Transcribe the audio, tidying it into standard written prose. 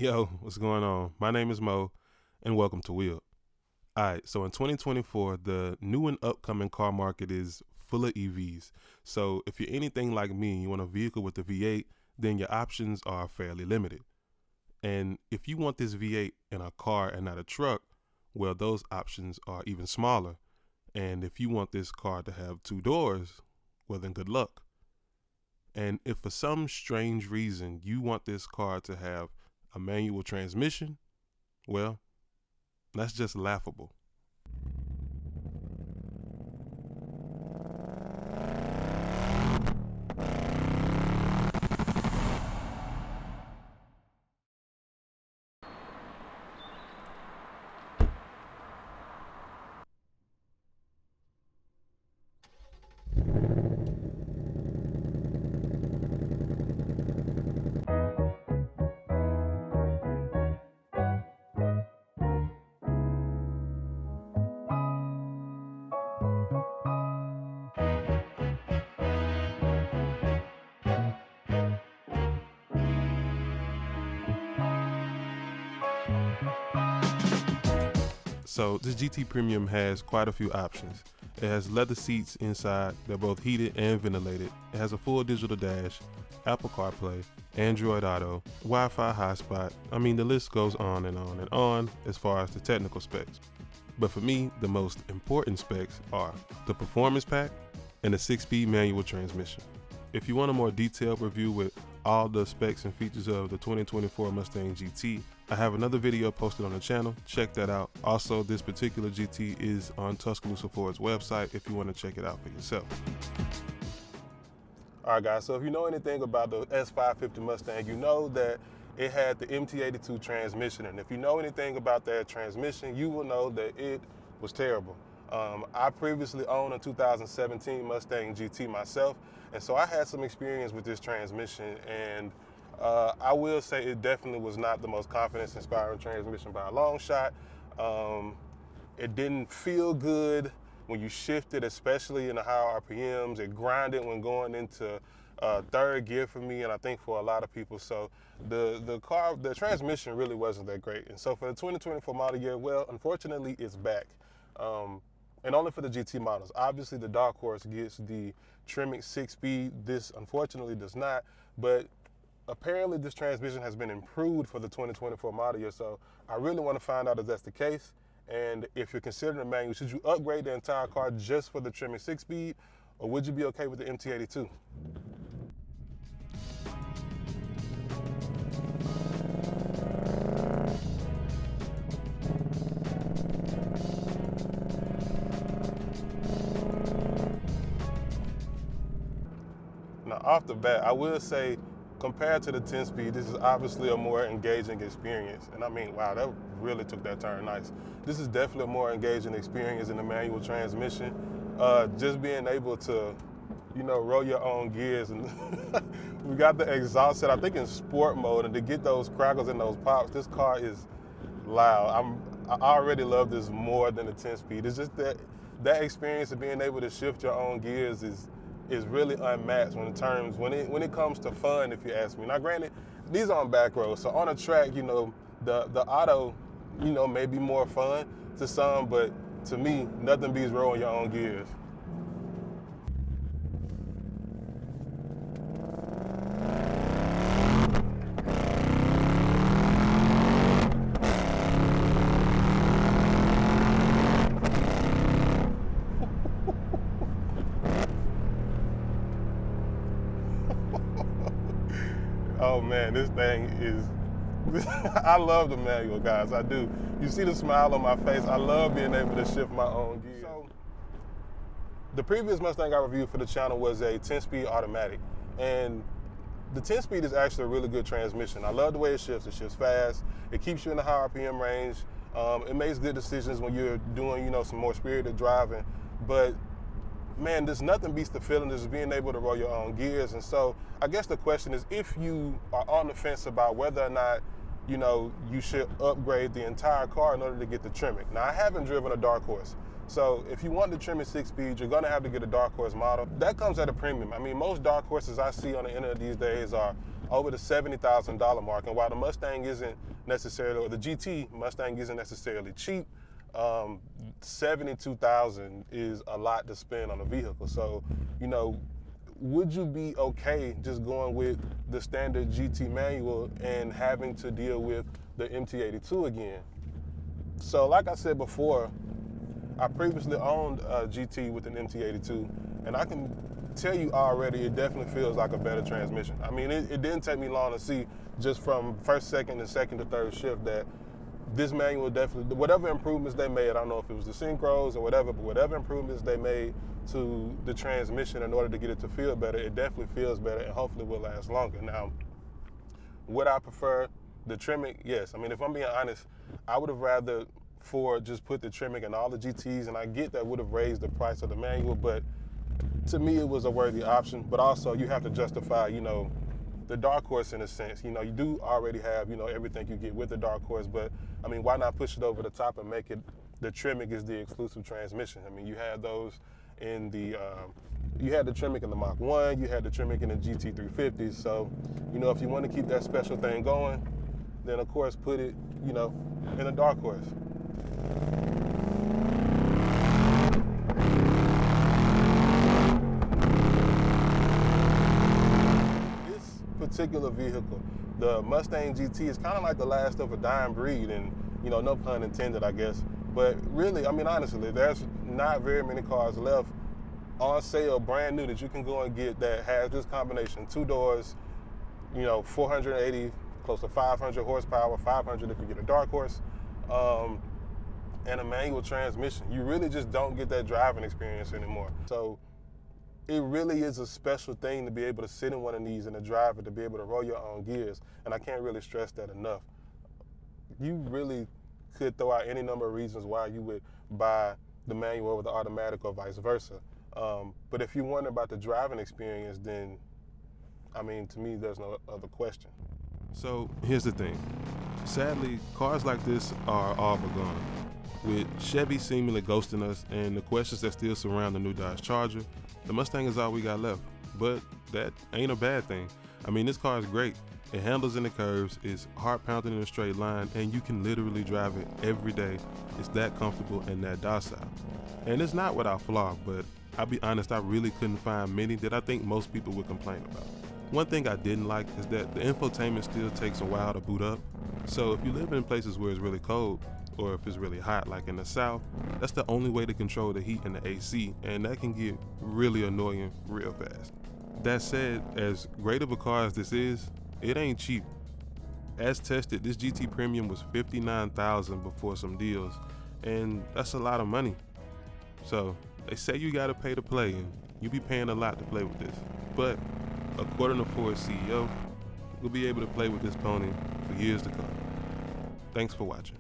Yo, what's going on? My name is Mo, and welcome to Wheel. All right, so in 2024, the new and upcoming car market is full of EVs. So if you're anything like me and you want a vehicle with a V8, then your options are fairly limited. And if you want this V8 in a car and not a truck, well, those options are even smaller. And if you want this car to have two doors, well, then good luck. And if for some strange reason you want this car to have a manual transmission, well, that's just laughable. So this GT Premium has quite a few options. It has leather seats inside, they're both heated and ventilated. It has a full digital dash, Apple CarPlay, Android Auto, Wi-Fi hotspot. I mean, the list goes on and on and on as far as the technical specs. But for me, the most important specs are the performance pack and the 6-speed manual transmission. If you want a more detailed review with all the specs and features of the 2024 Mustang GT, I have another video posted on the channel. Check that out. Also, this particular GT is on Tuscaloosa Ford's website if you want to check it out for yourself. All right, guys, so if you know anything about the S550 Mustang, you know that it had the MT82 transmission. And if you know anything about that transmission, you will know that it was terrible. I previously owned a 2017 Mustang GT myself, and so I had some experience with this transmission, and I will say it definitely was not the most confidence-inspiring transmission by a long shot. It didn't feel good when you shifted, especially in the higher RPMs. It grinded when going into third gear for me, and I think for a lot of people. So the transmission really wasn't that great. And so for the 2024 model year, well, unfortunately, it's back. And only for the GT models. Obviously, the Dark Horse gets the Tremec 6-speed. This, unfortunately, does not. But apparently, this transmission has been improved for the 2024 model year. So I really want to find out if that's the case. And if you're considering a manual, should you upgrade the entire car just for the Tremec 6-speed, or would you be okay with the MT82? Now, off the bat, I will say, compared to the 10-speed, this is obviously a more engaging experience. And I mean, wow, that really took that turn nice. This is definitely a more engaging experience in the manual transmission. Just being able to, roll your own gears. And we got the exhaust set, I think, in sport mode. And to get those crackles and those pops, this car is loud. I already love this more than the 10-speed. It's just that experience of being able to shift your own gears is really unmatched when it comes to fun, if you ask me. Now, granted, these are on back roads, so on a track, the auto, may be more fun to some, but to me, nothing beats rolling your own gears. Oh man, this thing is, I love the manual, guys, I do. You see the smile on my face. I love being able to shift my own gear. So, the previous Mustang I reviewed for the channel was a 10-speed automatic. And the 10-speed is actually a really good transmission. I love the way it shifts. It shifts fast. It keeps you in the high RPM range. It makes good decisions when you're doing, some more spirited driving. But man, there's nothing beats the feeling of just being able to roll your own gears. And so I guess the question is, if you are on the fence about whether or not, you should upgrade the entire car in order to get the Tremec. Now, I haven't driven a Dark Horse. So if you want the Tremec 6-speed, you're gonna have to get a Dark Horse model. That comes at a premium. I mean, most Dark Horses I see on the internet these days are over the $70,000 mark. And while the Mustang isn't necessarily, or the GT Mustang isn't necessarily cheap, $72,000 is a lot to spend on a vehicle. So, you know, would you be okay just going with the standard GT manual and having to deal with the MT82 again? So like I said before, I previously owned a GT with an MT82, and I can tell you already it definitely feels like a better transmission. I mean, it didn't take me long to see just from first, second, and second to third shift that this manual definitely, whatever improvements they made, I don't know if it was the synchros or whatever, but whatever improvements they made to the transmission in order to get it to feel better, it definitely feels better and hopefully will last longer. Now, would I prefer the Tremec? Yes. I mean, if I'm being honest, I would have rather Ford just put the Tremec in all the GTs, and I get that would have raised the price of the manual, but to me it was a worthy option. But also you have to justify, you know, the dark horse in a sense. You know, you do already have, you know, everything you get with the dark horse, but I mean, why not push it over the top and make it the Tremec is the exclusive transmission? I mean, you had those in the, you had the Tremec in the Mach 1, you had the Tremec in the GT350. So, you know, if you want to keep that special thing going, then of course put it, you know, in a dark horse. This particular vehicle, the Mustang GT, is kind of like the last of a dying breed, and, you know, no pun intended, I guess. But really, I mean, honestly, there's not very many cars left on sale, brand new, that you can go and get that has this combination: 2 doors, you know, 480, close to 500 horsepower, 500 if you get a dark horse, and a manual transmission. You really just don't get that driving experience anymore. So it really is a special thing to be able to sit in one of these and to drive it, to be able to roll your own gears. And I can't really stress that enough. You really could throw out any number of reasons why you would buy the manual over the automatic or vice versa. But if you're wondering about the driving experience, then, I mean, to me, there's no other question. So here's the thing. Sadly, cars like this are all but gone. With Chevy seemingly ghosting us and the questions that still surround the new Dodge Charger, the Mustang is all we got left. But that ain't a bad thing. I mean, this car is great. It handles in the curves, it's heart-pounding in a straight line, and you can literally drive it every day. It's that comfortable and that docile. And it's not without flaw, but I'll be honest, I really couldn't find many that I think most people would complain about. One thing I didn't like is that the infotainment still takes a while to boot up. So if you live in places where it's really cold, or if it's really hot, like in the South, that's the only way to control the heat and the AC, and that can get really annoying real fast. That said, as great of a car as this is, it ain't cheap. As tested, this GT Premium was $59,000 before some deals, and that's a lot of money. So they say you gotta pay to play, and you be paying a lot to play with this. But according to Ford's CEO, we'll be able to play with this pony for years to come. Thanks for watching.